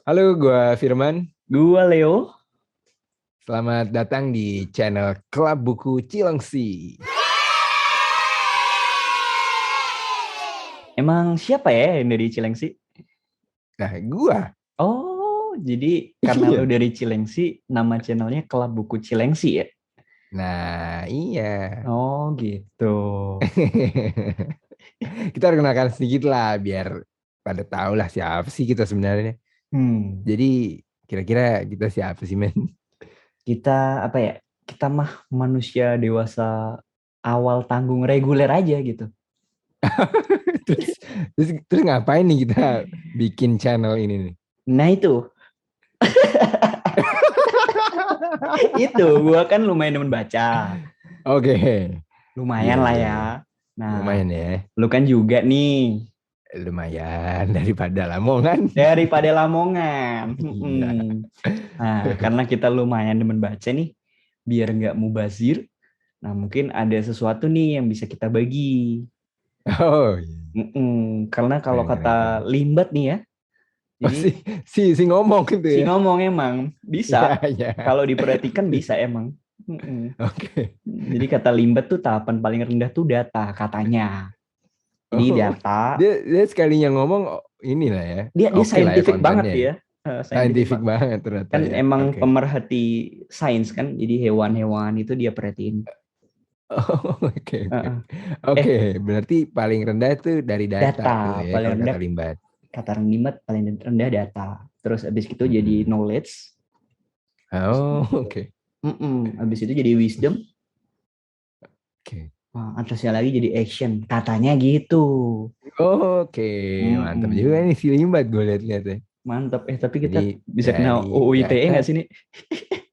Halo, gua Firman. Gua Leo. Selamat datang di channel Klub Buku Cilengsi. Emang siapa ya yang dari Cilengsi? Nah, gua. Oh, jadi karena lu Iya. dari Cilengsi, nama channelnya Klub Buku Cilengsi ya? Nah, iya. Oh, gitu. Kita perkenalkan sedikit lah biar pada tahu lah siapa sih kita sebenarnya. Hmm, Jadi, kira-kira kita siapa sih, men? kita apa ya? Kita mah manusia dewasa awal tanggung reguler aja gitu. Terus, terus ngapain nih kita bikin channel ini nih? Nah itu, itu gua kan lumayan demen baca. Oke. Iya, Lumayan lah iya, ya. iya. Nah, Lumayan ya. lu kan juga nih Lumayan daripada Lamongan. daripada Lamongan. Iya. Nah, karena kita lumayan demen baca nih, biar nggak mubazir, nah mungkin ada sesuatu nih yang bisa kita bagi. Oh, iya. Karena kalau Keren, keren, kata keren. Limbat nih ya, Oh, jadi si ngomong gitu si ya. ngomong emang Iya, bisa, iya. kalau diperhatikan bisa emang. Oke. Jadi kata Limbat tuh tahapan paling rendah tuh data katanya. Jadi Oh, data, dia sekalinya ngomong oh, inilah ya. dia Oke lah ya scientific banget kontennya ya. ya. Scientific Scientific banget. banget ternyata Kan ya. emang Oke. pemerhati sains kan, jadi hewan-hewan itu dia perhatiin. Oh, oke, oke. Heeh. Oke, Eh, berarti paling rendah itu dari data tuh data ya paling kalau kata rendah, Limbat. kata Limbat paling rendah data, terus abis itu jadi Mm-mm. knowledge, abis Oh, itu oke. abis itu jadi wisdom. Oke. Nah, atasnya lagi jadi action katanya gitu. Oke, mantap juga Mm-mm. nih si Limbat gue lihat-lihat ya. Mantap, tapi kita Jadi bisa kena dari UU ITE data nggak sih nih?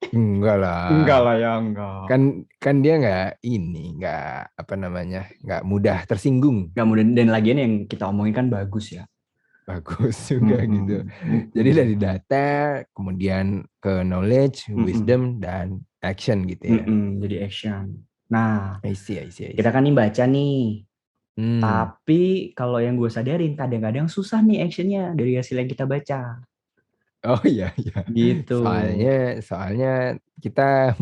enggak Enggak lah. lah ya, enggak. kan kan dia nggak ini nggak apa namanya nggak mudah tersinggung. Enggak mudah, dan lagian yang kita omongin kan bagus ya. Bagus juga gitu. Mm-mm. Jadi Mm-mm. dari data kemudian ke knowledge, Mm-mm. wisdom dan action gitu ya. Jadi action. Nah, I see, I see, I kita see. kan nih baca nih. Hmm. Tapi kalau yang gue sadarin, kadang-kadang susah nih actionnya dari hasil yang kita baca. Oh iya, iya. Gitu. Soalnya kita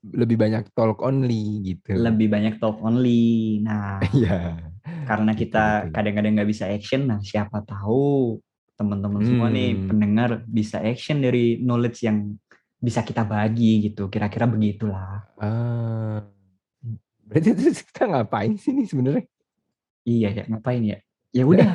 lebih banyak talk only gitu. Lebih banyak talk only. Nah, Iya, karena gitu gitu. kita kadang-kadang nggak bisa action, nah siapa tahu teman-teman semua nih Hmm. pendengar bisa action dari knowledge yang bisa kita bagi gitu. Kira-kira begitulah. Ah, berarti terus kita ngapain sih nih sebenarnya? Iya ya, ngapain ya? Ya udah,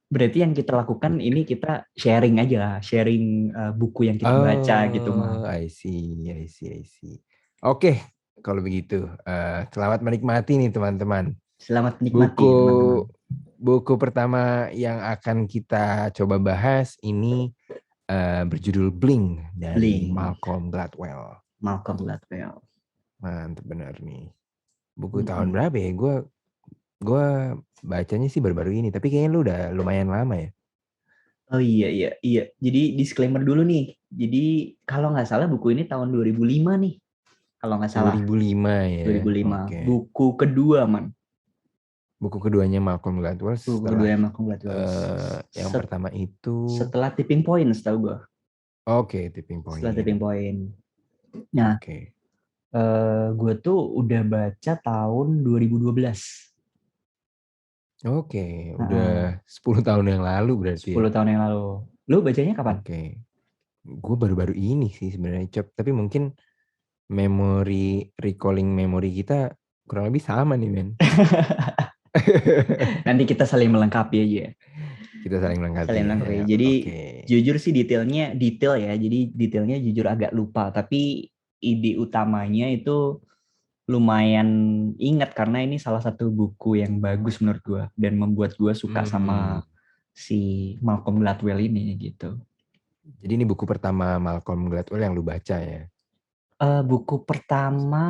berarti yang kita lakukan ini kita sharing aja, sharing buku yang kita baca gitu mah. Oh, I see, I see, I see. Oke, kalau begitu, selamat menikmati nih teman-teman. Selamat Buku menikmati teman-teman. buku pertama yang akan kita coba bahas ini berjudul Blink dari Bling, Malcolm Gladwell. Malcolm Gladwell. Mantep bener nih. Buku tahun Mm-mm. berapa ya? Gua bacanya sih baru-baru ini, tapi kayaknya lu udah lumayan lama ya. Oh iya iya iya. Jadi disclaimer dulu nih. Jadi kalau nggak salah buku ini tahun 2005 nih. Kalau nggak salah 2005 ya. 2005. Oke. Buku kedua man. Buku keduanya Malcolm Gladwell Buku setelah kedua yang Malcolm Gladwell. yang pertama itu Setelah Tipping Point setahu gue. oke, Tipping Setelah Point. Tipping Point. Nah, Oke. gue tuh udah baca tahun 2012. Oke, udah Nah, 10 tahun yang lalu berarti ya. 10 tahun yang lalu. Lu bacanya kapan? Oke. Gue baru-baru ini sih sebenarnya, Cop. Tapi mungkin recalling memori kita kurang lebih sama nih, men. Nanti kita saling melengkapi aja ya. Kita saling melengkapi Saling ya. melengkapi. Jadi Oke. jujur sih detailnya detail ya. Jadi detailnya jujur agak lupa. Tapi ide utamanya itu lumayan ingat karena ini salah satu buku yang bagus menurut gue dan membuat gue suka Hmm. sama si Malcolm Gladwell ini gitu. Jadi ini buku pertama Malcolm Gladwell yang lu baca ya? Buku pertama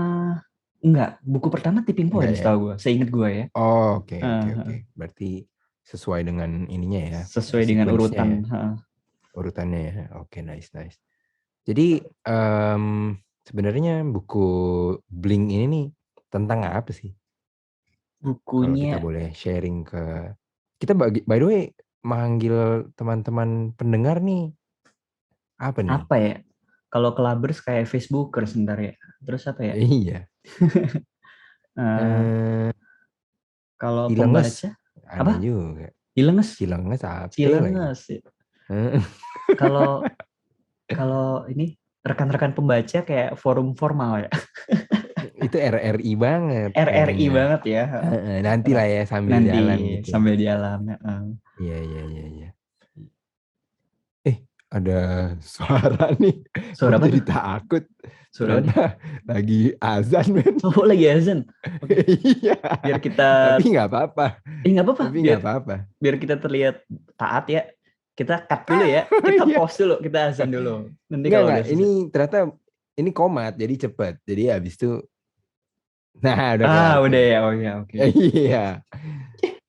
enggak, buku pertama Tipping Enggak Point ya? setahu gue, seingat gue ya. Oh, oke, oke, oke. Uh, Berarti sesuai dengan ininya ya, Sesuai dengan sequence-nya urutan. ya, urutannya ya. Oke, nice, nice. Jadi sebenarnya buku Blink ini nih tentang apa sih? Kalau kita Bukunya boleh sharing ke kita by the way manggil teman-teman pendengar nih apa nih? Apa ya? Kalau clubbers kayak Facebooker sebentar ya. Terus apa ya? Iya. Eh, Eh, kalau Cilenges pembaca ada apa? juga. Cilenges. Cilenges apa lagi? Cilenges. Kalau kalau ini rekan-rekan pembaca kayak forum formal ya. Itu RRI banget RRI kayaknya. banget ya. Nanti lah ya sambil Nanti jalan gitu. sambil jalan. Heeh. Iya, iya, iya, iya. Ada suara nih. Gue Suara apa jadi tuh? takut. Suara apa nih? Ternyata lagi azan, men. Oh, lagi azan. Oke. Iya. Biar kita Tapi nggak apa-apa. nggak apa-apa. Tapi Biar nggak apa-apa. biar kita terlihat taat ya. Kita cut dulu ya. Oh Kita iya. pause dulu, kita azan dulu. Nanti Nggak, kalau nggak. udah Ini selesai. ternyata ini komat, jadi cepet. Jadi habis itu, nah udah Ah, kelar udah tuh. ya. Oh ya, oke. Iya.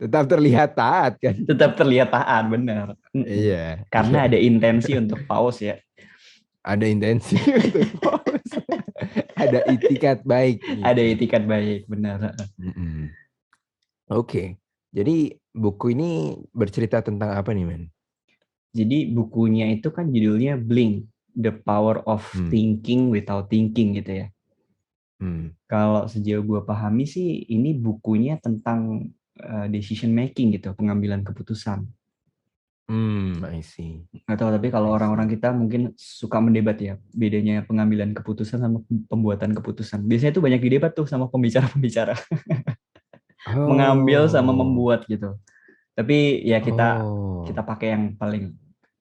Tetap terlihat taat kan. Tetap terlihat taat, benar. Iya, iya. Karena ada intensi untuk pause ya. Ada intensi untuk pause. Ada itikat baik Ada gitu. itikat baik, benar. Oke. Jadi buku ini bercerita tentang apa nih, men? Jadi bukunya itu kan judulnya Blink, The Power of Hmm. Thinking Without Thinking gitu ya. Kalau sejauh gue pahami sih ini bukunya tentang decision making gitu, pengambilan keputusan. I see. Nggak tahu, tapi kalau I orang-orang see. kita mungkin suka mendebat ya, bedanya pengambilan keputusan sama pembuatan keputusan. Biasanya tuh banyak didebat tuh sama pembicara-pembicara, mengambil sama Oh. membuat gitu. Tapi ya kita Oh. kita pakai yang paling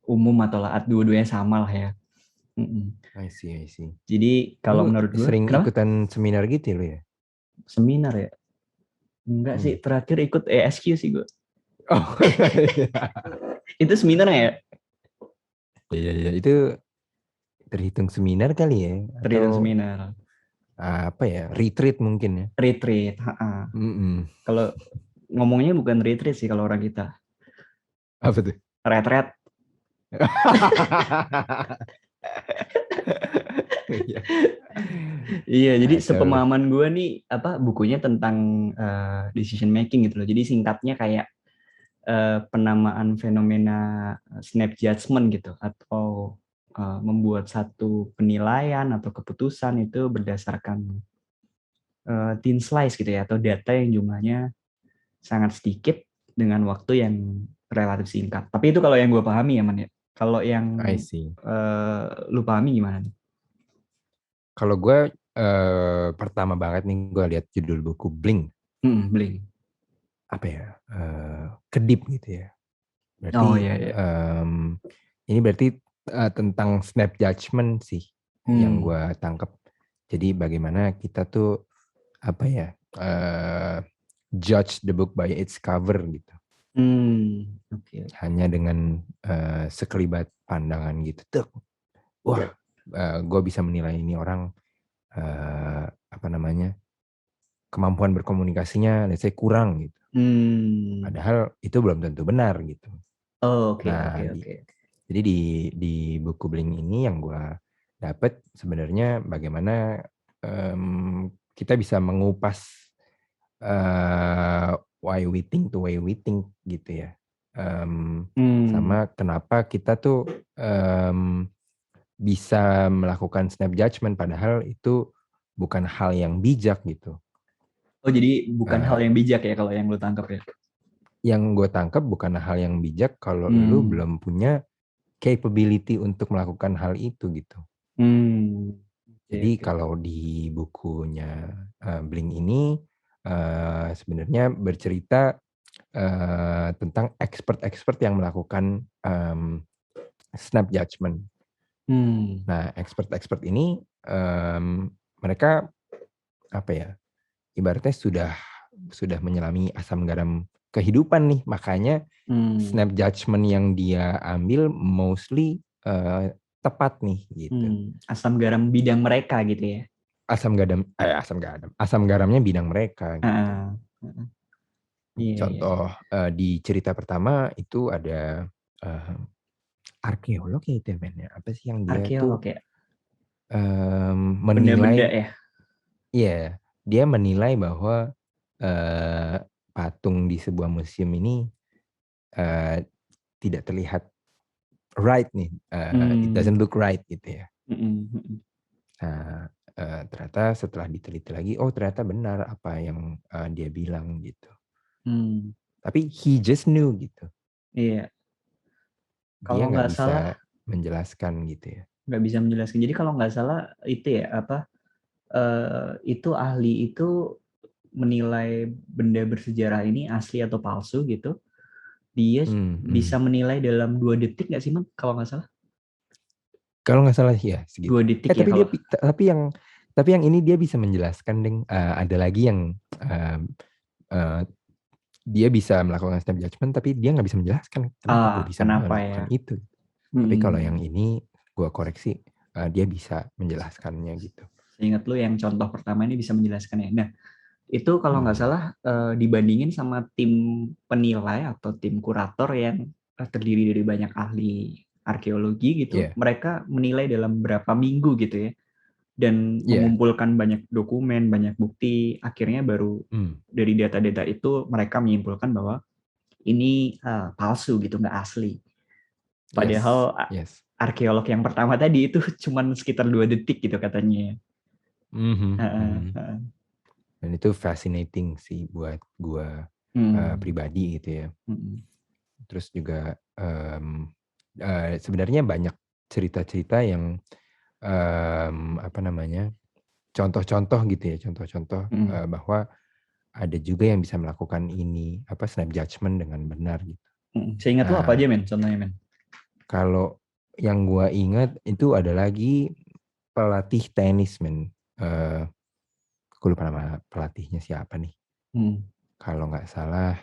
umum atau lah dua-duanya sama lah ya. I see, I see. Jadi kalau Lu menurut gue, sering kenapa? ikutan seminar gitu lo ya? Seminar ya? Enggak sih, terakhir ikut ESQ sih gue. Oh. Itu seminar ya? Iya, iya. Itu terhitung seminar kali ya? Terhitung Atau seminar. apa ya? Retreat mungkin ya? Retreat. Kalau ngomongnya bukan retreat sih kalau orang kita. Apa tuh? Retret. Iya. Iya, jadi Kacau lu. sepemahaman gue nih apa bukunya tentang decision making gitu loh. Jadi singkatnya kayak penamaan fenomena snap judgment gitu, atau membuat satu penilaian atau keputusan itu berdasarkan thin slice gitu ya, atau data yang jumlahnya sangat sedikit dengan waktu yang relatif singkat. Tapi itu kalau yang gue pahami ya, Man ya. Kalau yang I see. lu pahami gimana nih? Kalau gue pertama banget nih gue lihat judul buku Blink. Blink. Apa ya? Kedip gitu ya. Oh Berarti iya, iya. ini berarti tentang snap judgment sih yang gue tangkap. Jadi bagaimana kita tuh apa ya? Judge the book by its cover gitu. Okay. Hanya dengan sekelibat pandangan gitu. Tuh. Wah, gue bisa menilai ini orang apa namanya? Kemampuan berkomunikasinya let's say kurang gitu. Padahal itu belum tentu benar gitu. Oke. Jadi di buku Blink ini yang gue dapet sebenarnya bagaimana kita bisa mengupas why we think to way we think gitu ya. Sama kenapa kita tuh bisa melakukan snap judgment padahal itu bukan hal yang bijak gitu. Oh, jadi bukan hal yang bijak ya kalau yang lu tangkap ya? Yang gue tangkap bukan hal yang bijak kalau lu belum punya capability untuk melakukan hal itu gitu. Jadi kalau di bukunya Blink ini sebenarnya bercerita tentang expert-expert yang melakukan snap judgment. Nah, expert-expert ini mereka apa ya? Ibaratnya sudah menyelami asam garam kehidupan nih, makanya snap judgment yang dia ambil mostly tepat nih gitu. Asam garam bidang mereka gitu ya. Asam garamnya bidang mereka gitu. Contoh di cerita pertama itu ada arkeolog ya itu ya, apa sih yang dia tuh Arkeolog ya. Benda-benda menilai, ya. iya, dia menilai bahwa patung di sebuah museum ini tidak terlihat right nih, it doesn't look right gitu ya. Nah, ternyata setelah diteliti lagi, oh ternyata benar apa yang dia bilang gitu. Tapi he just knew gitu. Iya. Dia Kalau nggak nggak bisa salah, menjelaskan gitu ya. nggak bisa menjelaskan. Jadi kalau nggak salah itu ya apa? Itu ahli itu menilai benda bersejarah ini asli atau palsu gitu. Dia bisa menilai dalam 2 detik nggak sih, Man? Kalau nggak salah? Kalau nggak salah ya segitu. 2 detik ya Tapi dia kalau. tapi yang ini dia bisa menjelaskan, Deng. Ada lagi yang dia bisa melakukan snap judgment, tapi dia nggak bisa menjelaskan kenapa gue bisa Kenapa ya? melakukan itu. Tapi kalau yang ini gue koreksi, dia bisa menjelaskannya gitu. Seingat lu yang contoh pertama ini bisa menjelaskan ya. Nah, itu kalau nggak salah dibandingin sama tim penilai atau tim kurator yang terdiri dari banyak ahli arkeologi gitu, mereka menilai dalam berapa minggu gitu ya, dan mengumpulkan banyak dokumen, banyak bukti, akhirnya baru dari data-data itu mereka menyimpulkan bahwa ini palsu gitu, nggak asli. Padahal arkeolog yang pertama tadi itu cuman sekitar 2 detik gitu katanya. Dan itu fascinating sih buat gue pribadi gitu ya. Terus juga sebenarnya banyak cerita-cerita yang contoh-contoh gitu ya, contoh-contoh bahwa ada juga yang bisa melakukan ini snap judgment dengan benar gitu. Seingat lu apa aja, Men? Contohnya, Men? Kalau yang gua ingat itu ada lagi pelatih tenis, Men. Aku lupa nama pelatihnya siapa nih. Kalau nggak salah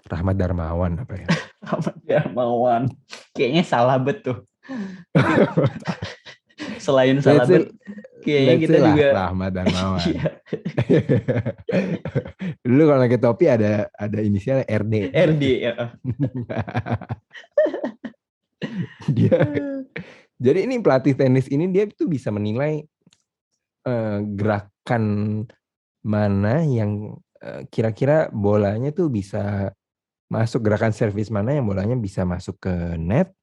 Rahmat Darmawan apa ya? Rahmat Darmawan. Kayaknya salah betul. Selain salah bet, kayaknya kita juga Rahmat Darmawan. Dulu kalau pakai topi ada inisialnya RD. RD ya. Jadi ini pelatih tenis ini dia tuh bisa menilai gerakan mana yang kira-kira bolanya tuh bisa masuk, gerakan servis mana yang bolanya bisa masuk ke net,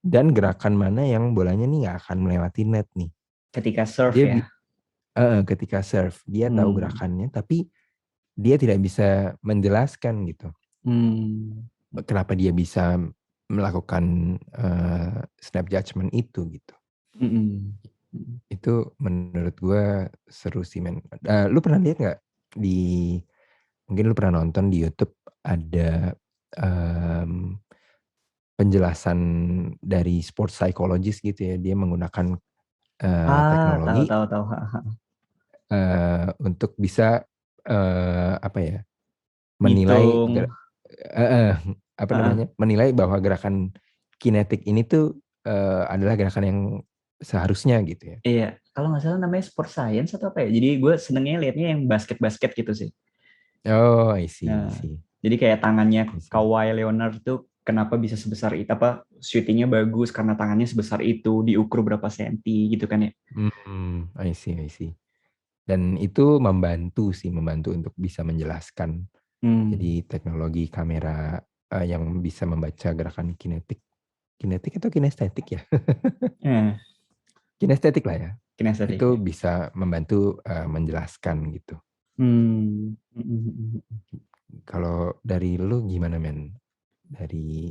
dan gerakan mana yang bolanya nih nggak akan melewati net nih. Ketika serve dia, ya? Ketika serve, dia tahu gerakannya, tapi dia tidak bisa menjelaskan gitu. Kenapa dia bisa melakukan snap judgment itu gitu. Itu menurut gue seru sih, men. Lu pernah lihat nggak mungkin lu pernah nonton di YouTube ada penjelasan dari sports psychologist gitu ya, dia menggunakan teknologi tahu. untuk bisa menilai menilai bahwa gerakan kinetik ini tuh adalah gerakan yang seharusnya gitu ya. Iya, kalau nggak salah namanya sport science atau apa ya. Jadi gue senengnya liatnya yang basket gitu sih. Oh, I see. Jadi kayak tangannya Kawhi Leonard tuh kenapa bisa sebesar itu, shootingnya bagus karena tangannya sebesar itu, diukur berapa senti gitu kan ya. I see. Dan itu membantu untuk bisa menjelaskan. Jadi teknologi kamera yang bisa membaca gerakan kinetik atau kinestetik ya? Kinestetik lah ya. Kinestetik. Itu bisa membantu menjelaskan gitu. Kalau dari lu gimana, men? Dari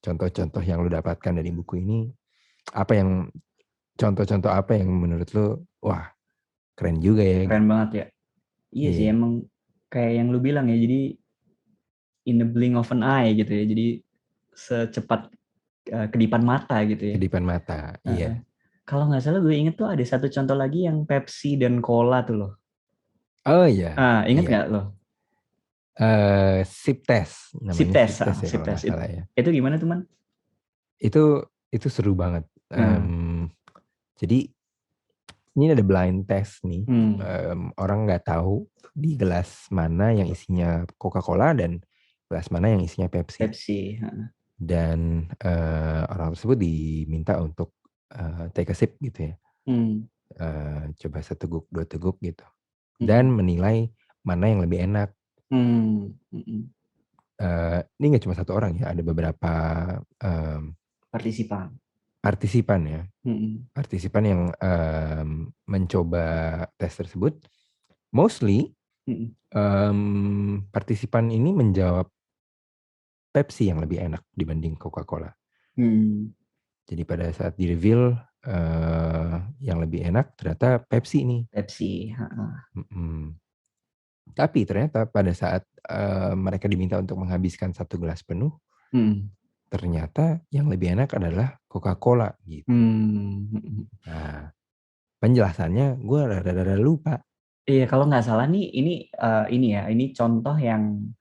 contoh-contoh yang lu dapatkan dari buku ini, contoh-contoh apa yang menurut lu, wah keren juga ya? Keren banget ya. Iya sih, emang kayak yang lu bilang ya, jadi in the blink of an eye gitu ya, jadi secepat kedipan mata gitu ya. Kedipan mata, iya. Kalau nggak salah gue inget tuh ada satu contoh lagi yang Pepsi dan Cola tuh loh. Oh iya. Ingat nggak lo? Sip test, namanya sip test ya kalau nggak salah ya. Itu gimana tuh, Man? Itu seru banget. Jadi ini ada blind test nih. Orang nggak tahu di gelas mana yang isinya Coca-Cola dan gelas mana yang isinya Pepsi. Dan orang tersebut diminta untuk take a sip gitu ya. Coba 1 teguk, 2 teguk gitu. Dan menilai mana yang lebih enak. Hmm. Mm-mm. Ini nggak cuma satu orang ya, ada beberapa Partisipan. partisipan ya, Mm-mm. partisipan yang mencoba tes tersebut. Mostly Mm-mm. partisipan ini menjawab Pepsi yang lebih enak dibanding Coca-Cola. Hmm. Jadi pada saat di reveal yang lebih enak ternyata Pepsi nih. Pepsi. Tapi ternyata pada saat mereka diminta untuk menghabiskan 1 gelas penuh, Hmm. ternyata yang lebih enak adalah Coca-Cola gitu. Hmm. Nah, penjelasannya gue rada-rada lupa. Iya, kalau nggak salah nih, ini contoh yang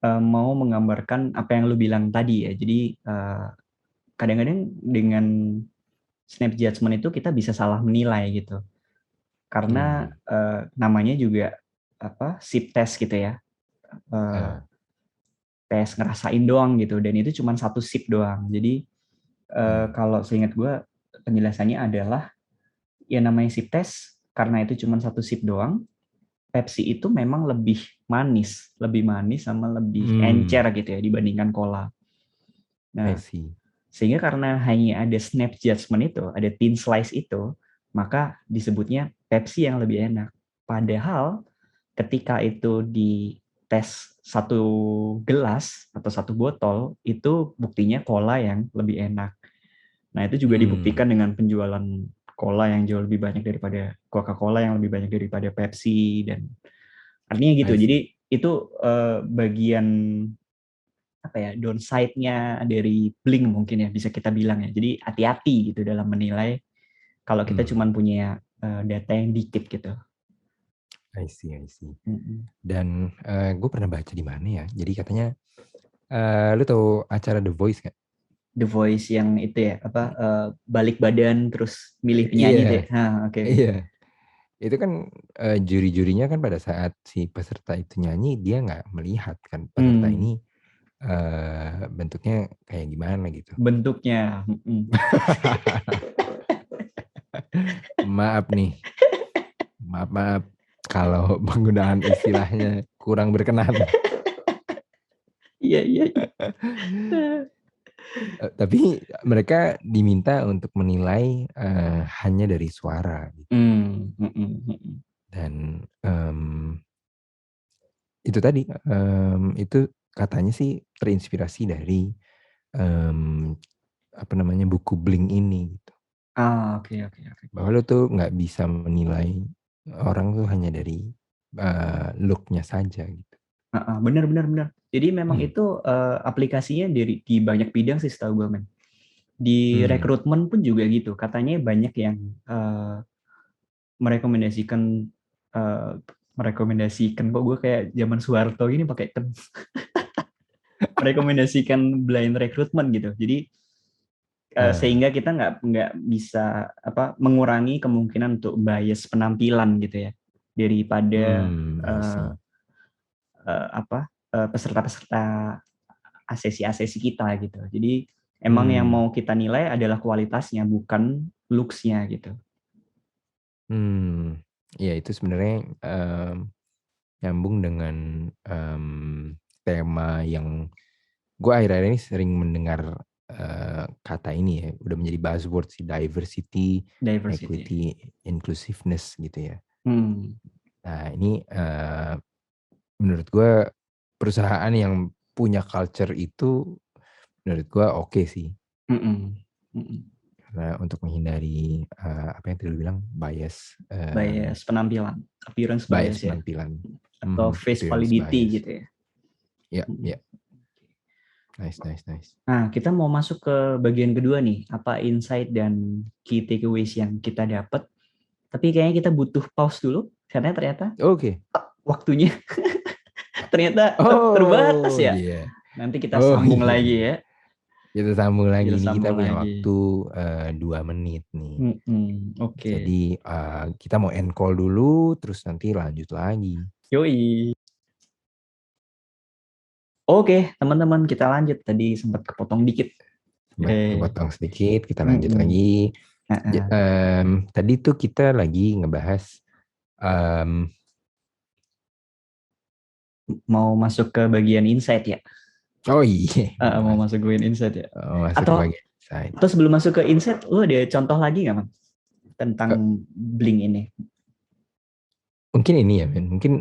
mau menggambarkan apa yang lu bilang tadi ya. Jadi kadang-kadang dengan snap judgment itu kita bisa salah menilai gitu. Karena namanya juga sip test gitu ya. Eh, Uh, tes ngerasain doang gitu, dan itu cuma satu sip doang. Jadi kalau seingat gue penjelasannya adalah ya namanya sip test karena itu cuma satu sip doang. Pepsi itu memang lebih manis sama lebih encer gitu ya dibandingkan cola. I Nah, see. sehingga karena hanya ada snap judgment itu, ada thin slice itu, maka disebutnya Pepsi yang lebih enak. Padahal ketika itu di tes satu gelas atau satu botol, itu buktinya cola yang lebih enak. Nah, itu juga dibuktikan dengan penjualan cola yang jauh lebih banyak daripada Coca-Cola, yang lebih banyak daripada Pepsi, dan artinya gitu. I Jadi see. itu bagian downside-nya dari Blink mungkin ya bisa kita bilang ya. Jadi hati-hati gitu dalam menilai kalau kita cuma punya data yang dikit gitu. I see, I see. Mm-mm. Dan gue pernah baca di mana ya. Jadi katanya, lu tahu acara The Voice nggak? The Voice yang itu ya balik badan terus milih penyanyi deh. Iya, Oke. iya. Itu kan juri-jurinya kan pada saat si peserta itu nyanyi, dia nggak melihat kan peserta ini bentuknya kayak gimana gitu. Bentuknya. Maaf nih, maaf kalau penggunaan istilahnya kurang berkenan. Iya, iya. Tapi mereka diminta untuk menilai hanya dari suara gitu. Dan itu tadi itu katanya sih terinspirasi dari buku Blink ini gitu. Oke. Bahwa lo tuh nggak bisa menilai orang tuh hanya dari look-nya saja gitu. Benar. Jadi memang itu aplikasinya di banyak bidang sih setahu gue, men. Di rekrutmen pun juga gitu. Katanya banyak yang merekomendasikan kok gue kayak zaman Soeharto ini pakai merekomendasikan blind recruitment gitu. Jadi sehingga kita nggak bisa mengurangi kemungkinan untuk bias penampilan gitu ya daripada peserta-peserta asesi kita gitu. Jadi emang yang mau kita nilai adalah kualitasnya, bukan looks-nya gitu. Ya itu sebenarnya nyambung dengan tema yang gue akhir-akhir ini sering mendengar kata ini ya, udah menjadi buzzword sih, diversity, equity, inclusiveness gitu ya. Nah ini menurut gue perusahaan yang punya culture itu menurut gue oke sih. Karena untuk menghindari apa yang tadi lu bilang bias penampilan, appearance bias bias ya, penampilan atau face appearance validity bias. gitu ya. Ya. Nice. Nah, kita mau masuk ke bagian kedua nih, apa insight dan key takeaways yang kita dapat. Tapi kayaknya kita butuh pause dulu, karena ternyata waktunya ternyata terbatas ya. Iya. Nanti kita sambung lagi ya. Kita sambung lagi. Ini kita punya lagi. waktu 2 menit nih. Oke. Jadi kita mau end call dulu, terus nanti lanjut lagi. Yoi. Oke, teman-teman, kita lanjut. Tadi sempat kepotong dikit. Kepotong sedikit, kita lanjut lagi. Tadi tuh kita lagi ngebahas mau masuk ke bagian insight ya. Oh iya, Mau masuk ke bagian insight ya. masuk ke Atau bagian insight. sebelum masuk ke insight, lu ada contoh lagi nggak, Bang? Tentang Eh, Blink ini? Mungkin ini ya, men. Mungkin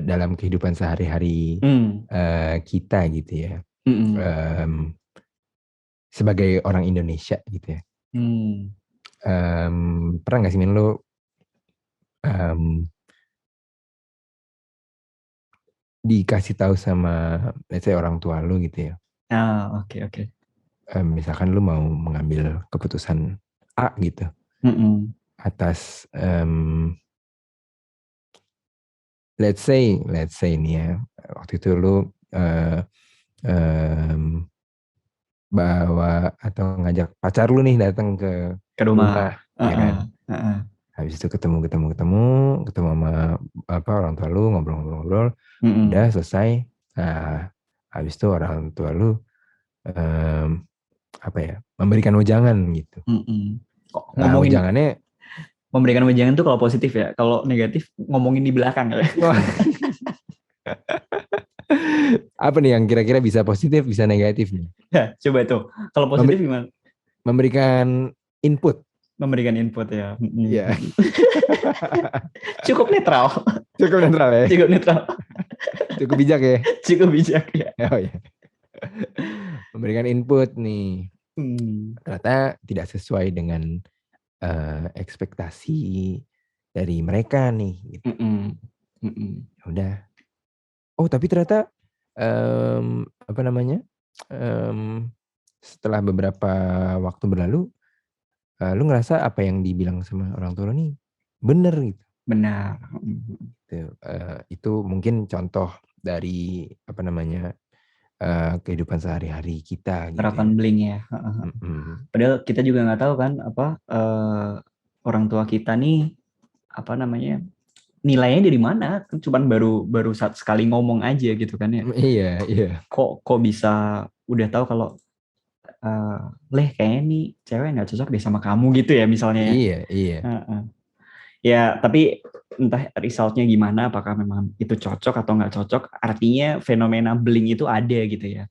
dalam kehidupan sehari-hari Hmm. kita gitu ya, Mm-mm. sebagai orang Indonesia gitu ya. Hmm. Pernah nggak sih, men, lu dikasih tahu sama, let's say, orang tua lu gitu ya. Oke. Misalkan lu mau mengambil keputusan A gitu Mm-mm. atas let's say nih ya, waktu itu lu em, bawa atau ngajak pacar lu nih datang ke Ke rumah. rumah, ya kan? Uh-uh. Habis itu ketemu sama apa orang tua lu, ngobrol-ngobrol, udah Mm-mm. selesai. Nah, habis itu orang tua lu em, apa ya, memberikan wejangan gitu. Mm-mm. Kok Nah, ngomongin wejangannya memberikan wejangan tuh kalau positif ya, kalau negatif ngomongin di belakang ya. wah, apa nih yang kira-kira bisa positif, bisa negatif nih? Ya, coba tuh. Kalau positif Memberi- gimana? Memberikan input. Memberikan input ya. Ya, Cukup netral. cukup netral ya, Cukup netral. cukup bijak ya. Cukup bijak ya. Oh ya, memberikan input nih. Hmm. Ternyata tidak sesuai dengan ekspektasi dari mereka nih. Gitu. Mm-mm. Mm-mm. Ya udah. Oh, tapi ternyata apa namanya? Setelah beberapa waktu berlalu, lu ngerasa apa yang dibilang sama orang tua lu nih bener gitu. Benar. Itu mungkin contoh dari apa namanya, kehidupan sehari-hari kita gitu ya. Terapan Blink ya. Padahal kita juga nggak tahu kan apa orang tua kita nih apa namanya nilainya dari mana. Kan cuman baru sekali ngomong aja gitu kan ya. Iya, iya. Kok bisa udah tahu kalau leh kayaknya nih cewek nggak cocok deh sama kamu gitu ya misalnya ya. Iya, iya. Ya, tapi entah resultnya gimana, apakah memang itu cocok atau nggak cocok, artinya fenomena bling itu ada gitu ya.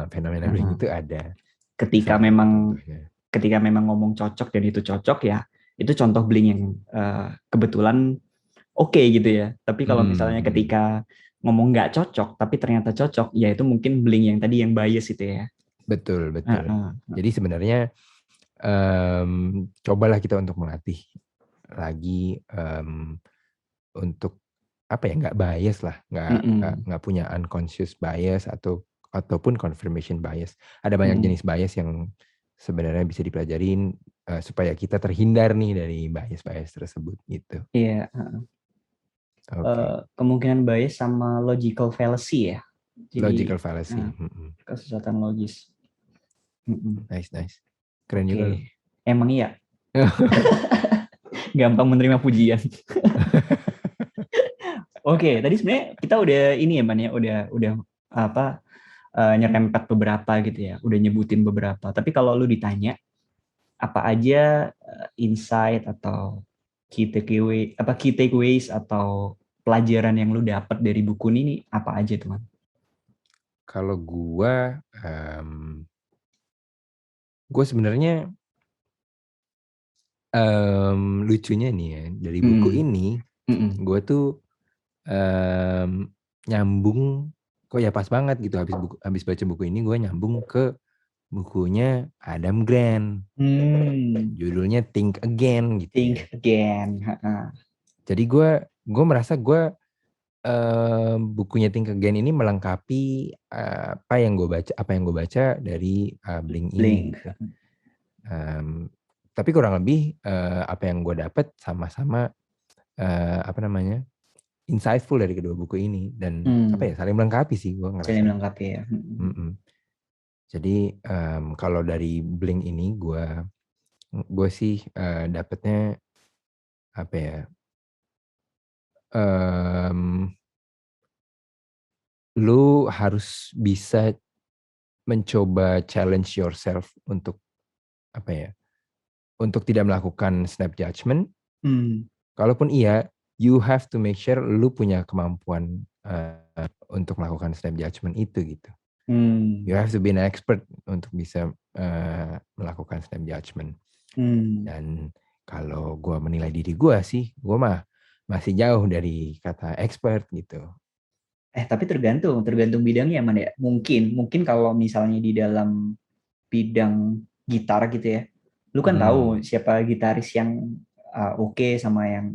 Fenomena bling Heeh. itu ada. Itu Ketika salah satu memang contohnya. ketika memang ngomong cocok dan itu cocok ya, itu contoh bling yang kebetulan oke gitu ya. Tapi kalau misalnya Hmm, ketika ngomong nggak cocok, tapi ternyata cocok, ya itu mungkin bling yang tadi yang bias itu ya. betul, betul. Heeh. Jadi sebenarnya cobalah kita untuk melatih lagi untuk apa ya, nggak bias lah, Mm-mm. nggak punya unconscious bias ataupun confirmation bias. Ada banyak Mm-mm. jenis bias yang sebenarnya bisa dipelajarin supaya kita terhindar nih dari bias-bias tersebut gitu. Iya. Oke, Kemungkinan bias sama logical fallacy ya. Jadi logical fallacy. kesesatan logis. Mm-mm. Nice, nice. Keren juga loh. Oke, emang iya. Gampang menerima pujian. Oke, tadi sebenarnya kita udah ini ya, Man ya, udah apa nyerempet beberapa gitu ya, udah nyebutin beberapa. Tapi kalau lu ditanya apa aja insight atau key takeaways atau pelajaran yang lu dapat dari buku ini apa aja teman? Kalau gue sebenarnya lucunya nih ya, dari buku Mm-mm. ini Mm-mm. gue tuh nyambung, kok ya pas banget gitu, habis baca buku ini gue nyambung ke bukunya Adam Grant, judulnya Think Again gitu ya. Think again. Jadi gue merasa bukunya Think Again ini melengkapi apa yang gue baca dari Blink ini Blink. gitu. Tapi kurang lebih apa yang gue dapat sama-sama apa namanya, insightful dari kedua buku ini, dan apa ya, saling melengkapi sih gue Saling ngerasa. melengkapi ya. Jadi kalau dari Blink ini gue sih dapetnya apa ya, lu harus bisa mencoba challenge yourself untuk apa ya, untuk tidak melakukan snap judgment. Kalaupun iya, you have to make sure lu punya kemampuan untuk melakukan snap judgment itu gitu. Hmm. You have to be an expert untuk bisa melakukan snap judgment. Dan kalau gue menilai diri gue sih, gue mah masih jauh dari kata expert gitu. Tapi tergantung bidangnya mana ya. Mungkin kalau misalnya di dalam bidang gitar gitu ya, lu kan tahu siapa gitaris yang oke sama yang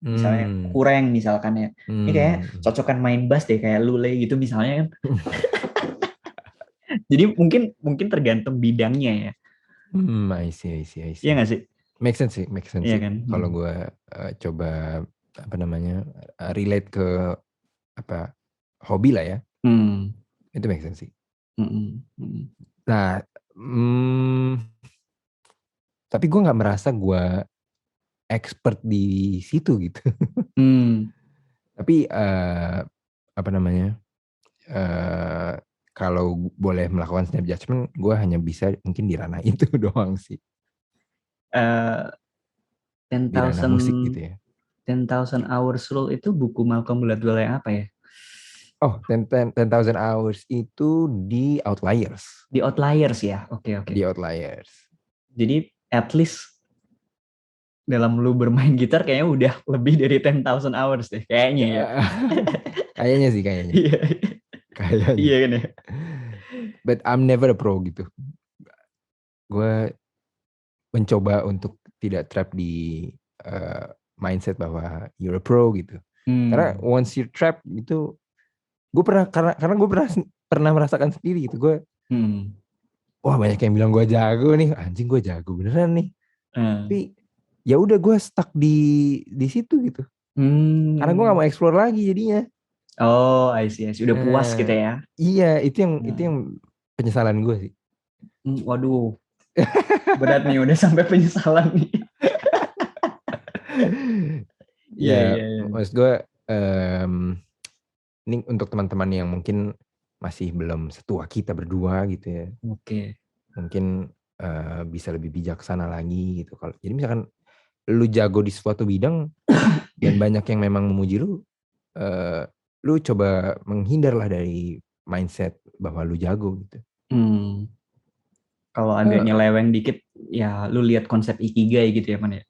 misalnya kurang misalkan ya. Ini kayak cocokan main bass deh kayak Lule gitu misalnya kan. Jadi mungkin tergantung bidangnya ya. I see. Iya nggak sih? Make sense sih. Iya kan? Kalau gue coba relate ke hobi lah ya. Itu make sense sih. Nah, tapi gue nggak merasa gue expert di situ gitu. Tapi kalau boleh melakukan snap judgment, gue hanya bisa mungkin di ranah itu doang sih. 10,000 Di ranah musik gitu ya. 10,000 Hours Rule itu buku Malcolm Gladwell yang apa ya? Oh, 10,000 Hours itu di Outliers. Di Outliers ya? Oke. Di Outliers. Jadi at least dalam lu bermain gitar kayaknya udah lebih dari 10,000 hours deh. Kayaknya ya. Kayaknya sih. Kayaknya. Iya kan ya? But I'm never a pro gitu. Gue mencoba untuk tidak trap di mindset bahwa you're a pro gitu. Karena once you trap itu, gue pernah karena gue pernah merasakan sendiri gitu. Gue wah banyak yang bilang gue jago nih, anjing gue jago beneran nih. Tapi ya udah gue stuck di situ gitu. Karena gue nggak mau explore lagi jadinya. Oh, I see. Udah puas gitu ya? Iya, itu yang penyesalan gue sih. Waduh, berat nih udah sampai penyesalan nih. Iya. Maksud gue ini untuk teman-teman yang mungkin masih belum setua kita berdua gitu ya. Oke. Mungkin bisa lebih bijaksana lagi gitu. Jadi misalkan lu jago di suatu bidang dan banyak yang memang memuji lu, lu coba menghindarlah dari mindset bahwa lu jago gitu. Kalau agak nyeleweng dikit, ya lu lihat konsep ikigai gitu ya, Man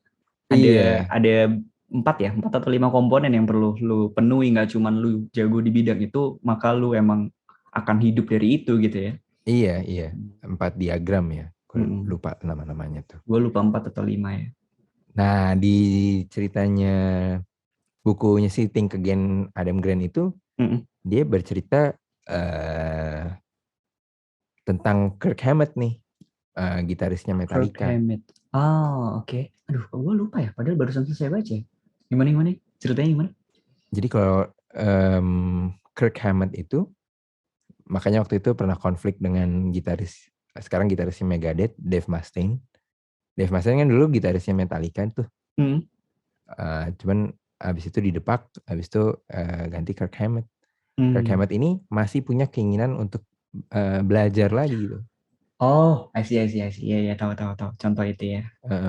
ya. Ada 4 atau 5 komponen yang perlu lu penuhi, nggak cuman lu jago di bidang itu, maka lu emang akan hidup dari itu gitu ya. Iya. 4 diagram ya. Gue lupa nama-namanya tuh. Gue lupa 4 atau 5 ya. Nah, di ceritanya bukunya si Think Again Adam Grant itu, dia bercerita tentang Kirk Hammett nih, gitarisnya Metallica. Kirk Hammett. Oh, oke. Aduh, gue lupa ya. Padahal barusan selesai baca. Gimana? Ceritanya gimana? Jadi kalau Kirk Hammett itu, makanya waktu itu pernah konflik dengan sekarang gitarisnya Megadeth, Dave Mustaine. Dave Mustaine kan dulu gitarisnya Metallica tuh. Cuman abis itu didepak, abis itu ganti Kirk Hammett. Kirk Hammett ini masih punya keinginan untuk belajar lagi gitu. Oh, I see. Iya, tahu. Contoh itu ya.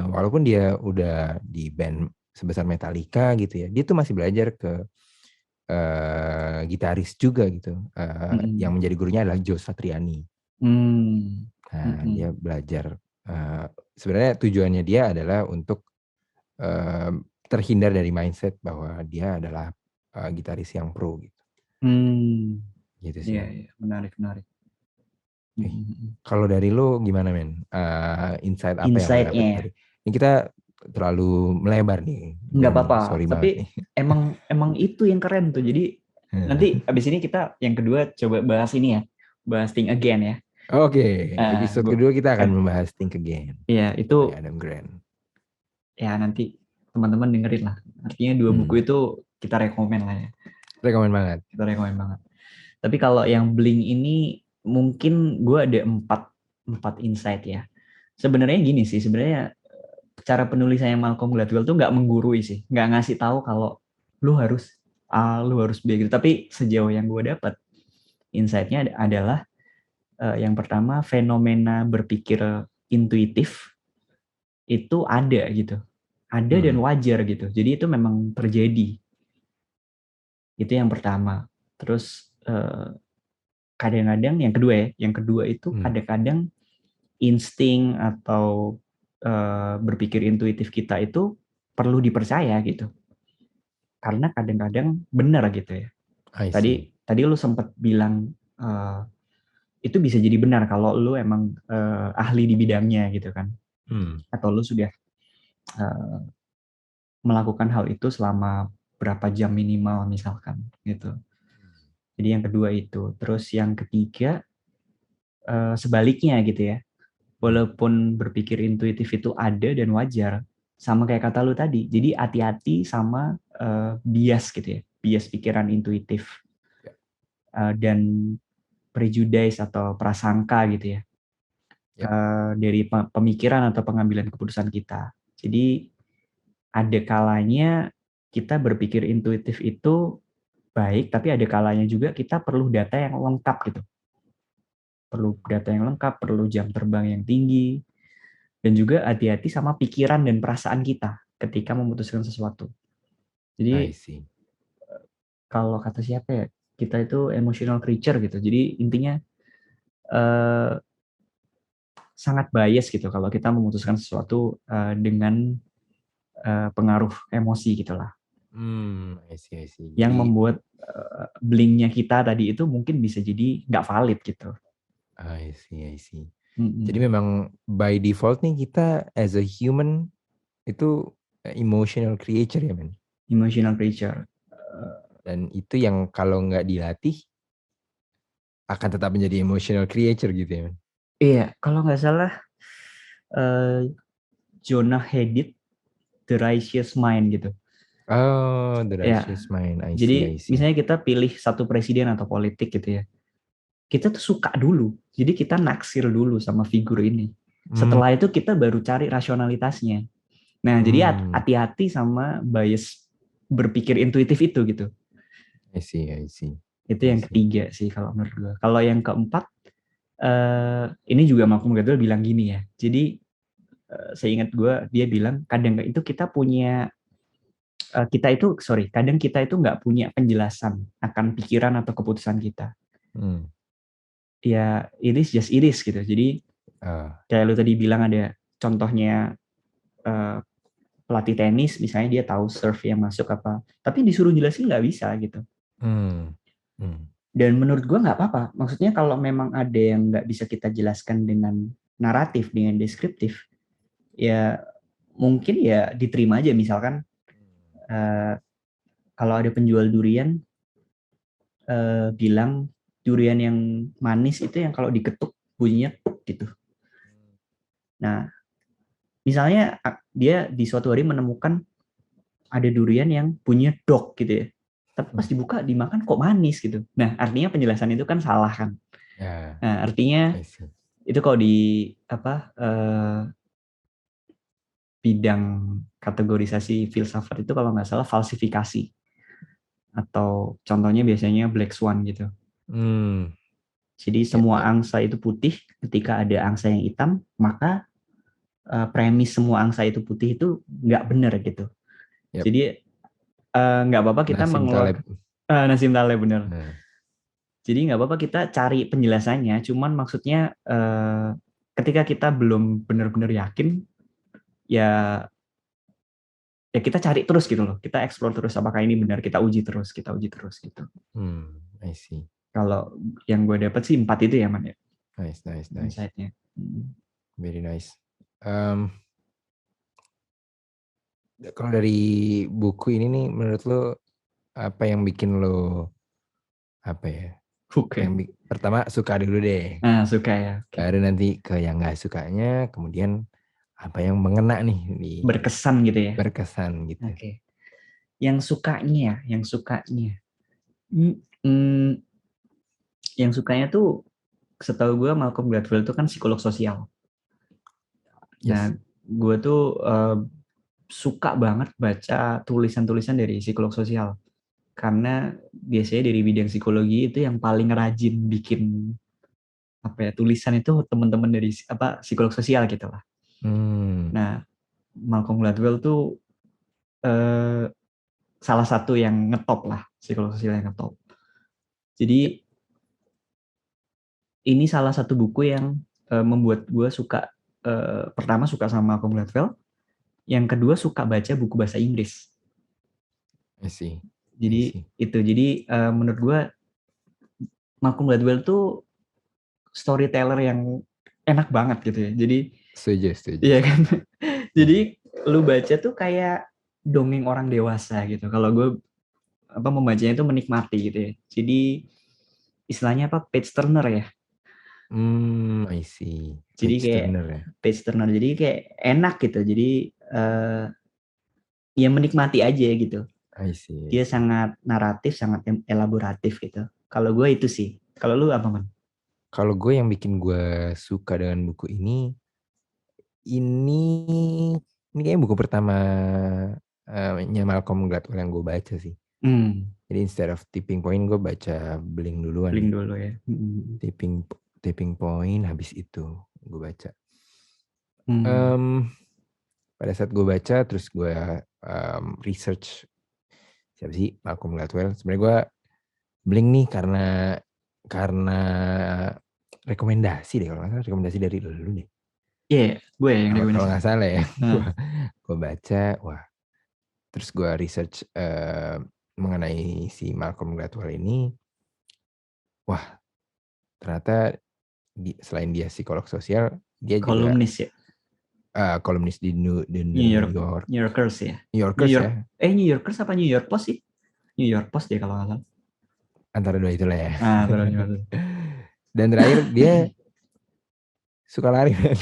Walaupun dia udah di band sebesar Metallica gitu ya, dia tuh masih belajar ke gitaris juga gitu. Yang menjadi gurunya adalah Joe Satriani. Dia belajar. Sebenarnya tujuannya dia adalah untuk terhindar dari mindset bahwa dia adalah gitaris yang pro gitu. Gitu sih. Iya, menarik. Kalau dari lu gimana, men? Insight apa yang lu dapat dari? Ini kita terlalu melebar nih. Nggak apa-apa. Sorry tapi emang itu yang keren tuh. Jadi nanti abis ini kita yang kedua coba bahas ini ya, bahas Think Again ya. Oke. Episode kedua kita akan membahas Think Again. Iya, itu Adam Grant. Ya nanti teman-teman dengerin lah. Artinya 2 buku itu kita rekomen lah ya. Rekomen banget. Kita rekomen banget. Tapi kalau yang Blink ini mungkin gue ada 4 insight ya. Sebenarnya gini sih, sebenarnya cara penulisannya Malcolm Gladwell tuh nggak menggurui sih, nggak ngasih tahu kalau lu harus A, lu harus B gitu. Tapi sejauh yang gue dapat, insight-nya adalah yang pertama, fenomena berpikir intuitif itu ada gitu. Ada dan wajar gitu. Jadi itu memang terjadi. Itu yang pertama. Terus kadang-kadang yang kedua itu kadang-kadang insting atau berpikir intuitif kita itu perlu dipercaya gitu. Karena kadang-kadang benar gitu ya. Tadi lu sempat bilang itu bisa jadi benar kalau lu emang ahli di bidangnya gitu kan. Atau lu sudah melakukan hal itu selama berapa jam minimal misalkan gitu. Jadi yang kedua itu. Terus yang ketiga sebaliknya gitu ya. Walaupun berpikir intuitif itu ada dan wajar, sama kayak kata lu tadi. Jadi hati-hati sama bias gitu ya. Bias pikiran intuitif. Dan prejudice atau prasangka gitu ya. Dari pemikiran atau pengambilan keputusan kita. Jadi ada kalanya kita berpikir intuitif itu baik, tapi ada kalanya juga kita perlu data yang lengkap gitu. Perlu data yang lengkap, perlu jam terbang yang tinggi, dan juga hati-hati sama pikiran dan perasaan kita ketika memutuskan sesuatu. Jadi kalau kata siapa ya, kita itu emotional creature gitu. Jadi intinya sangat bias gitu kalau kita memutuskan sesuatu dengan pengaruh emosi gitulah. I see. Yang membuat blinknya kita tadi itu mungkin bisa jadi nggak valid gitu. I see. Jadi memang by default nih kita as a human itu emotional creature ya men? Emotional creature. Dan itu yang kalau nggak dilatih akan tetap menjadi emotional creature gitu ya men? Iya, kalau nggak salah Jonah Hadid, The Righteous Mind gitu. Oh, The Righteous Mind. I see. Jadi misalnya kita pilih satu presiden atau politik gitu ya. Kita tuh suka dulu. Jadi kita naksir dulu sama figur ini. Setelah itu kita baru cari rasionalitasnya. Nah, jadi hati-hati sama bias berpikir intuitif itu gitu. I see. Itu yang ketiga sih kalau menurut gue. Kalau yang keempat, ini juga Malcolm Gladwell bilang gini ya. Jadi seingat gue dia bilang kadang itu kita punya kadang kita itu nggak punya penjelasan akan pikiran atau keputusan kita. Ya, it is gitu. Jadi kayak lu tadi bilang ada contohnya pelatih tenis, misalnya dia tahu serve yang masuk apa, tapi disuruh jelasin nggak bisa gitu. Dan menurut gue nggak apa-apa. Maksudnya kalau memang ada yang nggak bisa kita jelaskan dengan naratif, dengan deskriptif, ya mungkin ya diterima aja. Misalkan kalau ada penjual durian bilang durian yang manis itu yang kalau diketuk bunyinya gitu. Nah, misalnya dia di suatu hari menemukan ada durian yang bunyinya dok gitu ya. Tapi pas dibuka dimakan kok manis gitu. Nah, artinya penjelasan itu kan salah kan. Nah, artinya itu kalau di bidang kategorisasi filsafat itu kalau nggak salah falsifikasi. Atau contohnya biasanya black swan gitu. Jadi semua angsa itu putih, ketika ada angsa yang hitam, maka premis semua angsa itu putih itu nggak benar gitu. Jadi nggak apa-apa kita mengeluarkan Nassim Taleb benar. Jadi nggak apa-apa kita cari penjelasannya, cuman maksudnya ketika kita belum benar-benar yakin, ya kita cari terus gitu loh, kita explore terus apakah ini benar, kita uji terus gitu. I see. Kalau yang gue dapat sih 4 itu ya man ya. Nice. Insight-nya. Very nice. Kalau dari buku ini nih, menurut lo apa yang bikin lo apa ya? Yang pertama suka dulu deh. Suka ya. Baru nanti ke yang nggak sukanya, kemudian apa yang mengena nih? Berkesan gitu ya. Berkesan gitu. Oke. Yang sukanya. Yang sukanya tuh setahu gue Malcolm Gladwell itu kan psikolog sosial. Nah, gue tuh suka banget baca tulisan-tulisan dari psikolog sosial. Karena biasanya dari bidang psikologi itu yang paling rajin bikin tulisan itu teman-teman dari psikolog sosial gitu lah. Nah, Malcolm Gladwell tuh salah satu yang ngetop lah, psikolog sosial yang ngetop. Jadi ini salah satu buku yang membuat gue suka, pertama suka sama Malcolm Gladwell, yang kedua suka baca buku bahasa Inggris. I see. Jadi menurut gue Malcolm Gladwell tuh storyteller yang enak banget gitu ya. Jadi Setuju. iya kan. Jadi lu baca tuh kayak dongeng orang dewasa gitu. Kalau gue membacanya itu menikmati gitu ya. Jadi istilahnya apa, page turner ya. I see. Jadi Page kayak turner ya. page turner. Jadi kayak enak gitu. Jadi ya menikmati aja gitu. I see. Dia sangat naratif, sangat elaboratif gitu. Kalau gue itu sih. Kalau lu apa, Man? Kalau gue yang bikin gue suka dengan buku ini kayaknya buku pertama Malcolm Gladwell yang gue baca sih. Jadi instead of Tipping Point, gue baca Blink duluan. Blink dulu ya. Tipping Point, habis itu gue baca. Pada saat gue baca, terus gue research siapa sih Malcolm Gladwell. Sebenarnya gue Blink nih karena rekomendasi deh, kalau nggak salah rekomendasi dari lu deh. Iya, gue yang rekomendasi. Kalau nggak salah ya, gue baca, wah. Terus gue research mengenai si Malcolm Gladwell ini, wah, ternyata selain dia psikolog sosial, dia kolumnis juga kolumnis di New Yorkers ya. New Yorkers ya. New Yorkers apa New York Post sih? New York Post deh kalau nggak salah. Antara dua itulah ya. Dan terakhir dia suka lari kan.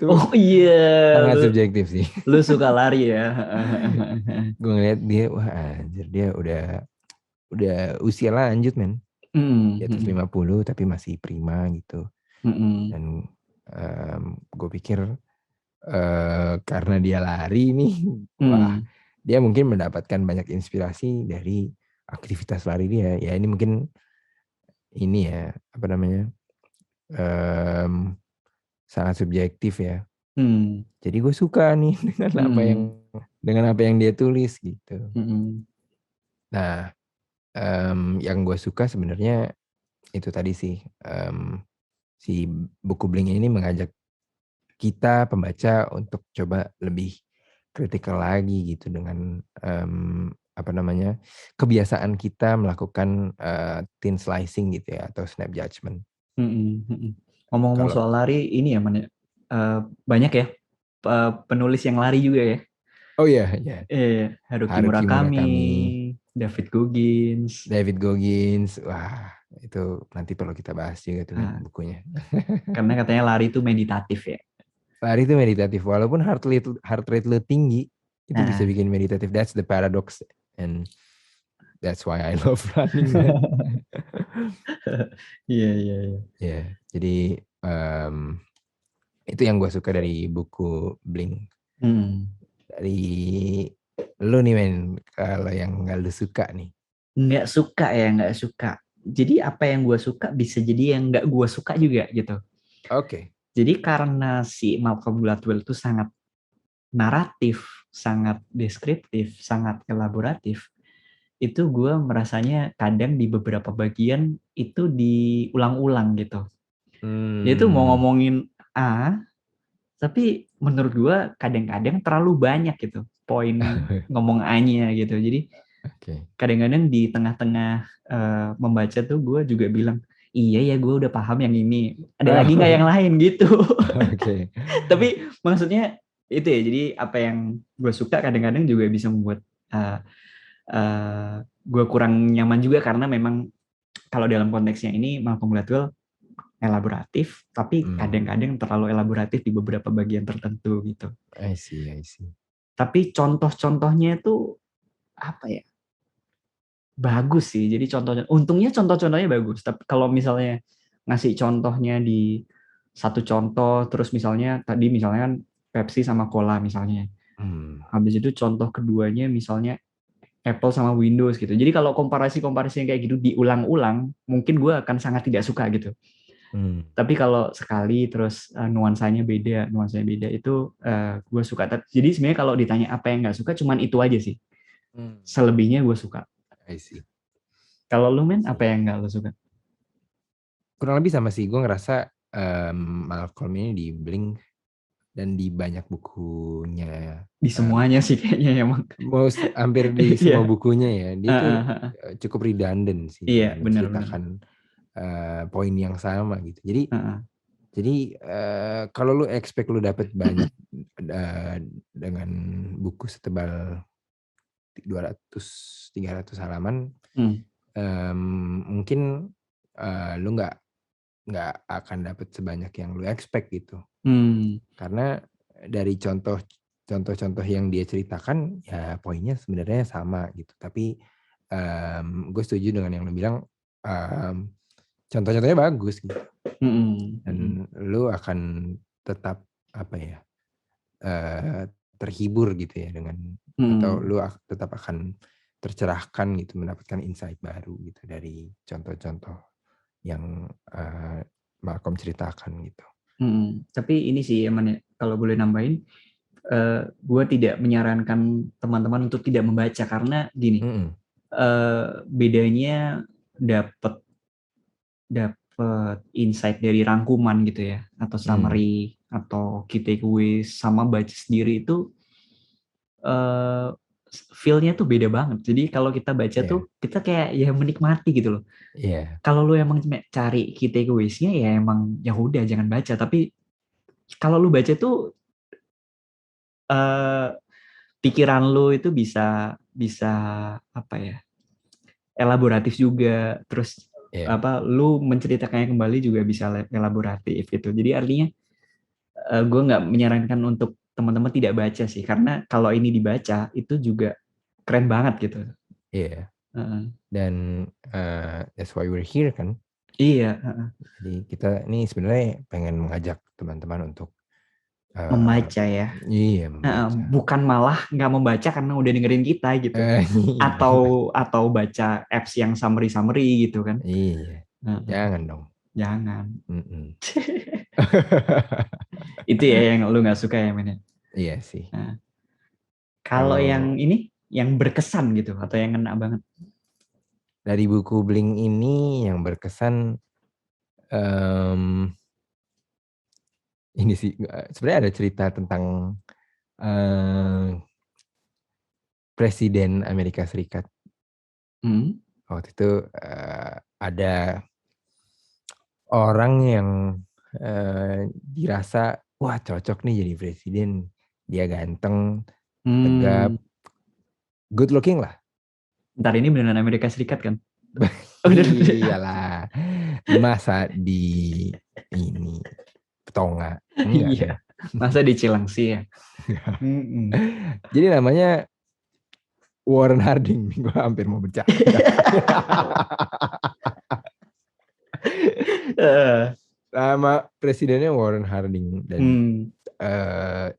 Oh iya. Sangat subjektif sih. Lu suka lari ya. Gue ngeliat dia, wah anjir, dia udah usia lanjut men. Di atas 50 tapi masih prima gitu. Dan gue pikir karena dia lari nih, wah dia mungkin mendapatkan banyak inspirasi dari aktivitas lari dia. Ya ini mungkin ini ya, apa namanya, sangat subjektif ya. Jadi gue suka nih dengan apa yang dia tulis gitu. Nah, yang gue suka sebenarnya itu tadi sih, si buku Blink ini mengajak kita pembaca untuk coba lebih kritikal lagi gitu dengan apa namanya, kebiasaan kita melakukan thin slicing gitu ya, atau snap judgment. Ngomong-ngomong soal lari, ini ya Man, banyak ya penulis yang lari juga ya. Oh iya. Haruki Murakami, David Goggins, wah itu nanti perlu kita bahas juga tuh bukunya. Karena katanya lari itu meditatif ya. Lari itu meditatif, walaupun heart rate lu tinggi, itu bisa bikin meditatif. That's the paradox, and that's why I love running. Iya. Jadi itu yang gue suka dari buku Blink. Dari lu nih men, kalau yang nggak lu suka nih? Nggak suka. Jadi apa yang gue suka bisa jadi yang nggak gue suka juga gitu. Oke. Jadi karena si Malcolm Gladwell itu sangat naratif, sangat deskriptif, sangat elaboratif, itu gue merasanya kadang di beberapa bagian itu diulang-ulang gitu. Dia tuh mau ngomongin A, tapi menurut gue kadang-kadang terlalu banyak gitu poin ngomong A-nya gitu. Jadi kadang-kadang di tengah-tengah membaca tuh gue juga bilang, iya ya gue udah paham yang ini, ada lagi nggak yang lain gitu. Tapi maksudnya itu ya, jadi apa yang gue suka kadang-kadang juga bisa membuat gue kurang nyaman juga, karena memang kalau dalam konteksnya ini Malcolm Gladwell elaboratif, tapi kadang-kadang terlalu elaboratif di beberapa bagian tertentu gitu. I see. Tapi contoh-contohnya itu apa ya? Bagus sih. Jadi untungnya contoh-contohnya bagus. Tapi kalau misalnya ngasih contohnya di satu contoh, terus misalnya tadi misalnya kan Pepsi sama Cola misalnya. Habis itu contoh keduanya misalnya Apple sama Windows gitu. Jadi kalau komparasi yang kayak gitu diulang-ulang, mungkin gue akan sangat tidak suka gitu. Tapi kalau sekali terus nuansanya beda itu gue suka. Jadi sebenarnya kalau ditanya apa yang nggak suka, cuman itu aja sih. Selebihnya gue suka. I see. Kalau lu men, apa yang nggak lu suka? Kurang lebih sama sih, gue ngerasa Malcolm ini di Blink dan di banyak bukunya, Di semuanya sih kayaknya emang. hampir di semua Iya. bukunya ya, dia tuh Heeh, heeh. cukup redundant sih Iya, dengan benar-benar. menceritakan poin yang sama gitu. Jadi Heeh. kalau lu expect lu dapet banyak dengan buku setebal 200-300 halaman, Hmm. mungkin lu nggak akan dapet sebanyak yang lu expect gitu. Hmm. Karena dari contoh-contoh yang dia ceritakan ya poinnya sebenarnya sama gitu. Tapi gue setuju dengan yang lu bilang, contoh-contohnya bagus gitu. Hmm. Dan lu akan tetap apa ya, terhibur gitu ya dengan, atau lu tetap akan tercerahkan gitu, mendapatkan insight baru gitu dari contoh-contoh yang Malcolm ceritakan gitu. Tapi ini sih emang ya, kalau boleh nambahin, gue tidak menyarankan teman-teman untuk tidak membaca karena gini, bedanya dapat insight dari rangkuman gitu ya, atau summary atau key takeaways sama baca sendiri itu feel-nya tuh beda banget. Jadi kalau kita baca tuh kita kayak ya menikmati gitu loh. Iya. Kalau lu emang cari key takeaways-nya ya emang ya udah jangan baca. Tapi kalau lu baca tuh pikiran lu itu bisa bisa apa ya? Elaboratif juga. Terus apa lu menceritakannya kembali juga bisa elaboratif gitu. Jadi artinya gue nggak menyarankan untuk teman-teman tidak baca sih, karena kalau ini dibaca itu juga keren banget gitu. Iya. Dan that's why we're here kan. Iya. Jadi kita ini sebenarnya pengen mengajak teman-teman untuk Membaca ya. Iya, membaca. Bukan malah nggak membaca karena udah dengerin kita gitu. Atau baca apps yang summary gitu kan. Iya. Jangan dong. Jangan. Itu ya yang lu nggak suka ya men. Iya sih. Kalau yang ini yang berkesan gitu atau yang kena banget dari buku Blink ini yang berkesan, ini sih sebenarnya ada cerita tentang Presiden Amerika Serikat. Waktu itu ada orang yang dirasa wah cocok nih jadi presiden, dia ganteng, tegap, good looking lah. Ntar ini beneran Amerika Serikat kan? Iyalah, masa di ini Petonga? Iya, masa di Cilengsi ya? Jadi namanya Warren Harding, gue hampir mau bercanda. Nama presidennya Warren Harding dan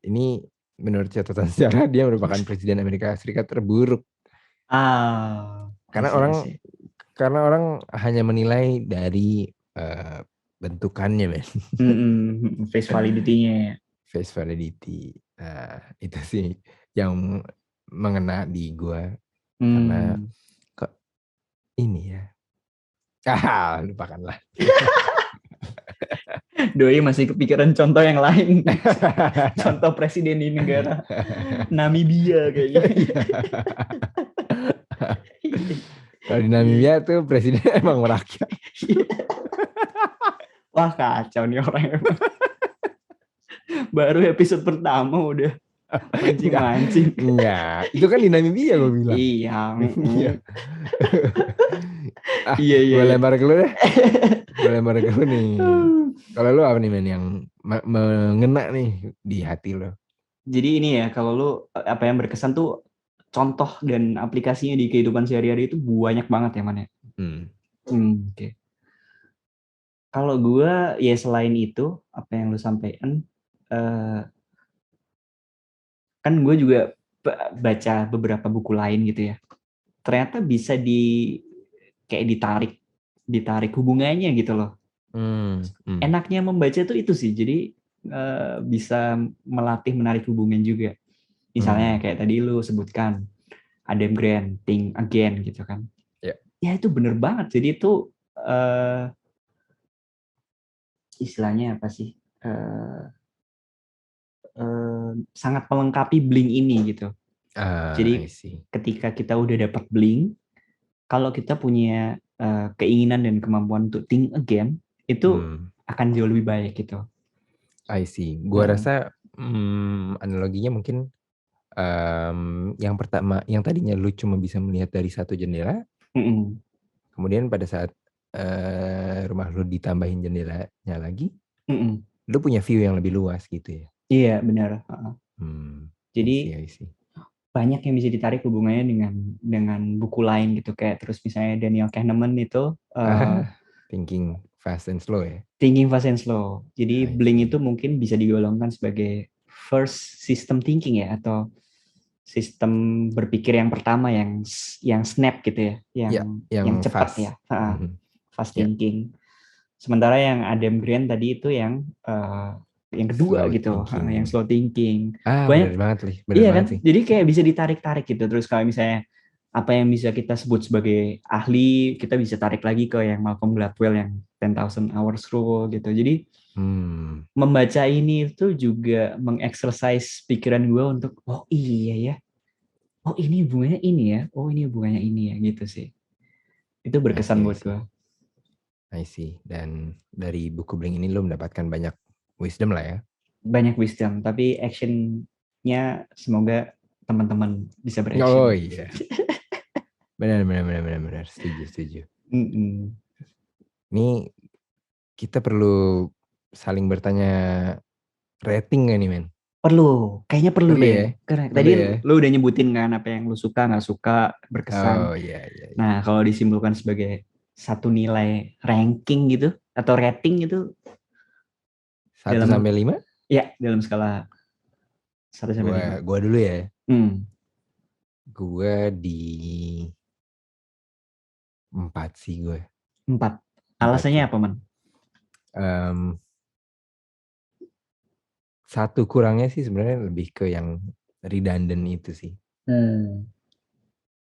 ini menurut catatan sejarah dia merupakan presiden Amerika Serikat terburuk. Karena orang hanya menilai dari bentukannya, men. Face validity-nya ya. Face validity. Nah, itu sih yang mengena di gua. Karena kok ini ya. Lupakanlah. Doi masih kepikiran contoh yang lain. Contoh presiden di negara Namibia kayaknya. Kalau di Namibia tuh presiden emang merakyat. Wah kacau nih orang emang. Baru episode pertama udah mancing-mancing. Enggak, itu kan di Namibia gue bilang. Iya. Iya. Gue lempar ke lu deh. Nih. Kalau lu apa nih men yang mengena nih di hati lo? Jadi ini ya, kalau lu apa yang berkesan tuh contoh dan aplikasinya di kehidupan sehari-hari itu banyak banget ya man ya. Oke. Kalau gue ya selain itu apa yang lu sampaikan, kan gue juga baca beberapa buku lain gitu ya. Ternyata bisa kayak ditarik hubungannya gitu loh. Enaknya membaca tuh itu sih. Jadi bisa melatih menarik hubungan juga. Misalnya kayak tadi lu sebutkan Adam Grant, Think Again gitu kan. Ya itu bener banget. Jadi itu istilahnya apa sih? Sangat melengkapi Blink ini gitu. I Jadi see. ketika kita udah dapat Blink, kalau kita punya keinginan dan kemampuan untuk think again, itu akan jauh lebih baik gitu. I see. Gua rasa analoginya mungkin yang pertama, yang tadinya lu cuma bisa melihat dari satu jendela, kemudian pada saat rumah lu ditambahin jendelanya lagi, lu punya view yang lebih luas gitu ya. Iya benar. Jadi I see. banyak yang bisa ditarik hubungannya dengan buku lain gitu, kayak terus misalnya Daniel Kahneman itu Thinking Fast and Slow ya. Thinking Fast and Slow. Jadi I Blink see. itu mungkin bisa digolongkan sebagai first system thinking ya, atau sistem berpikir yang pertama yang snap gitu ya, yang cepat fast. ya, fast Ya. thinking. Sementara yang Adam Grant tadi itu yang kedua Slow gitu, thinking. yang slow thinking. Bener Banyak, banget nih, iya banget kan? sih. Jadi kayak bisa ditarik-tarik gitu. Terus kalau misalnya apa yang bisa kita sebut sebagai ahli, kita bisa tarik lagi ke yang Malcolm Gladwell yang 10,000 Hours Rule gitu. Jadi membaca ini itu juga mengexercise pikiran gue untuk oh iya ya, oh ini hubungannya ini ya, oh ini hubungannya ini ya gitu sih. Itu berkesan buat gue. I see. Dan dari buku Blink ini lo mendapatkan banyak wisdom lah ya. Banyak wisdom, tapi actionnya semoga teman-teman bisa beraction. Oh iya. Benar. Setuju. Ini kita perlu saling bertanya rating gak nih, men? Kayaknya perlu Perlu deh. ya? Karena Perlu tadi ya? lu udah nyebutin kan apa yang lu suka, nggak suka, berkesan. Oh iya. Nah, kalau disimpulkan sebagai satu nilai ranking gitu atau rating itu 1 sampai 5? Ya, dalam skala 1 sampai 5. Gua dulu ya. Gue di 4 sih gue. 4. Alasannya apa, Man? Satu kurangnya sih sebenarnya lebih ke yang redundant itu sih.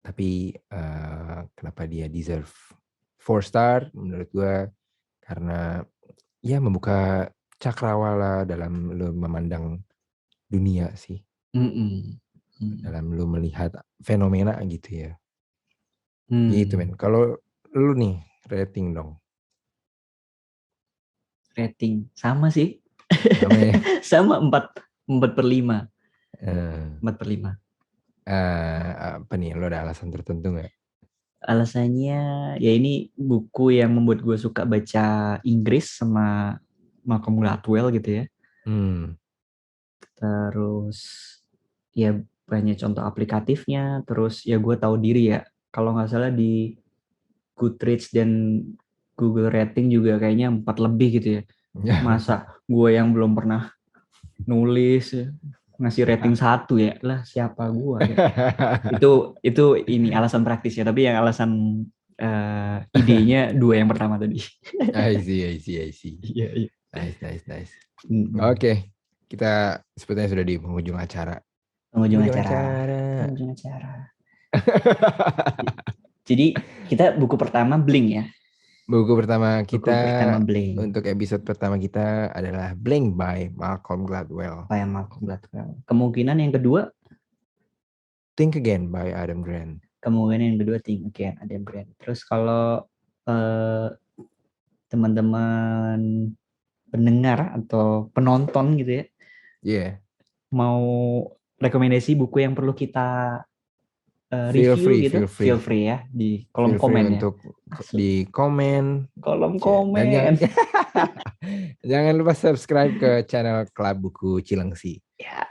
Tapi kenapa dia deserve 4 star menurut gue, karena ya membuka cakrawala dalam lo memandang dunia sih. Dalam lo melihat fenomena gitu ya. Gitu, men. Kalau lu nih rating dong. Rating sama sih. Sama ya. Sama 4/5. 4/5. Apa nih, lo ada alasan tertentu nggak? Alasannya ya ini buku yang membuat gue suka baca Inggris sama Malcolm Gladwell gitu ya. Terus ya banyak contoh aplikatifnya. Terus ya gue tahu diri ya, kalau nggak salah di Goodreads dan Google Rating juga kayaknya 4 lebih gitu ya. Masa gue yang belum pernah nulis ngasih rating 1 ya, lah siapa gue ya. Itu ini alasan praktis ya, tapi yang alasan idenya 2 yang pertama tadi. I see. Iya. Nice. Oke, kita sepertinya sudah di penghujung acara. Penghujung acara. Jadi kita buku pertama Blink ya. Buku pertama kita Blink. Untuk episode pertama kita adalah Blink by Malcolm Gladwell. Kemungkinan yang kedua Think Again by Adam Grant. Kemungkinan yang kedua Think Again Adam Grant. Terus kalau teman-teman pendengar atau penonton gitu ya, mau rekomendasi buku yang perlu kita review gitu, feel free ya di kolom komen ya. Untuk di komen. Kolom komen. Jangan lupa subscribe ke channel Klub Buku Cilengsi. Ya.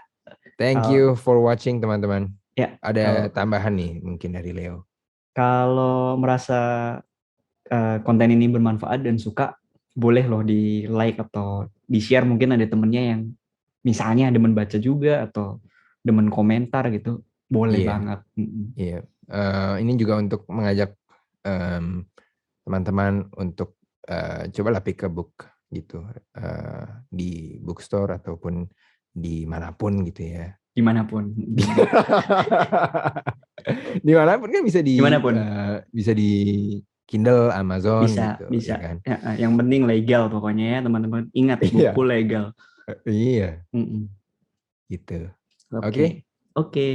Thank you for watching, teman-teman. Ya. Ada tambahan nih mungkin dari Leo. Kalau merasa konten ini bermanfaat dan suka, boleh loh di like atau di share. Mungkin ada temennya yang misalnya demen baca juga atau demen komentar gitu, boleh banget. Iya. Ini juga untuk mengajak teman-teman untuk cobalah pick a book gitu di bookstore ataupun dimanapun gitu ya. dimanapun. Dimanapun kan bisa di Dimanapun. Bisa di Kindle, Amazon Bisa, gitu, bisa. ya kan? Ya, yang penting legal pokoknya ya teman-teman. Ingat Iya, buku legal. iya, Mm-mm. gitu. Oke. Oke,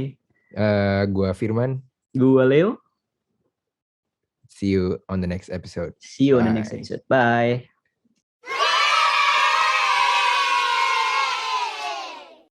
Oke. gua Firman. Gua Leo. See you on the next episode. See you on the next Bye. episode. Bye.